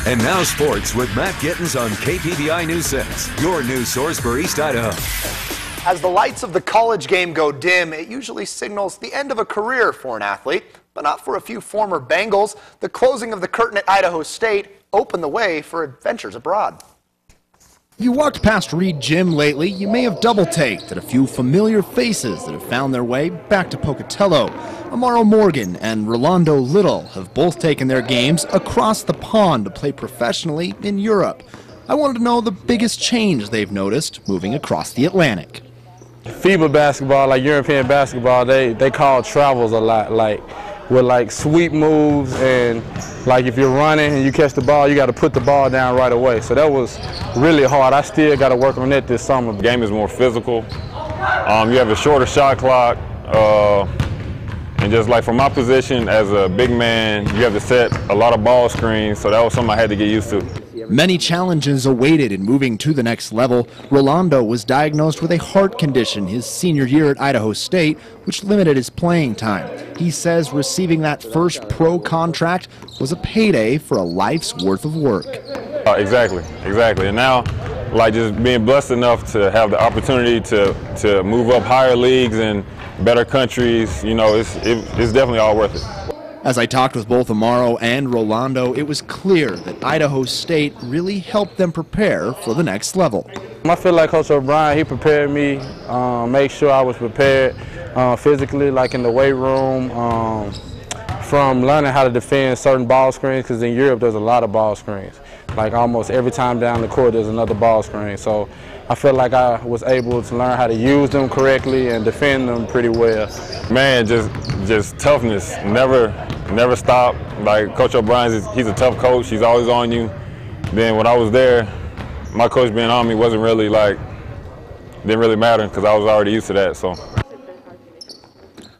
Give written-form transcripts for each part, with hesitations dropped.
And now sports with Matt Gittins on KPBI News 6, your news source for East Idaho. As the lights of the college game go dim, it usually signals the end of a career for an athlete, but not for a few former Bengals. The closing of the curtain at Idaho State opened the way for adventures abroad. If you walked past Reed Gym lately, you may have double-taked at a few familiar faces that have found their way back to Pocatello. Amorrow Morgan and Rolando Little have both taken their games across the pond to play professionally in Europe. I wanted to know the biggest change they've noticed moving across the Atlantic. FIBA basketball, like European basketball, they call travels a lot, with sweep moves, and like if you're running and you catch the ball, you got to put the ball down right away. So that was really hard. I still got to work on that this summer. The game is more physical. You have a shorter shot clock, and just like from my position as a big man, you have to set a lot of ball screens, so that was something I had to get used to. Many challenges awaited in moving to the next level. Rolando was diagnosed with a heart condition his senior year at Idaho State, which limited his playing time. He says receiving that first pro contract was a payday for a life's worth of work. Exactly. And now, like just being blessed enough to have the opportunity to move up higher leagues and better countries, you know, it's definitely all worth it. As I talked with both Amorrow and Rolando, it was clear that Idaho State really helped them prepare for the next level. I feel like Coach O'Brien, he prepared me, make sure I was prepared physically, like in the weight room, from learning how to defend certain ball screens, because in Europe there's a lot of ball screens. Like almost every time down the court there's another ball screen. So I feel like I was able to learn how to use them correctly and defend them pretty well. Man, just toughness, never stop. Like Coach O'Brien, he's a tough coach. He's always on you. Then when I was there, my coach being on me didn't really matter because I was already used to that. So.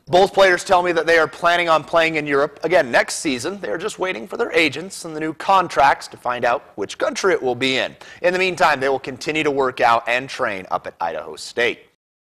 Both players tell me that they are planning on playing in Europe again next season. They are just waiting for their agents and the new contracts to find out which country it will be in. In the meantime, they will continue to work out and train up at Idaho State.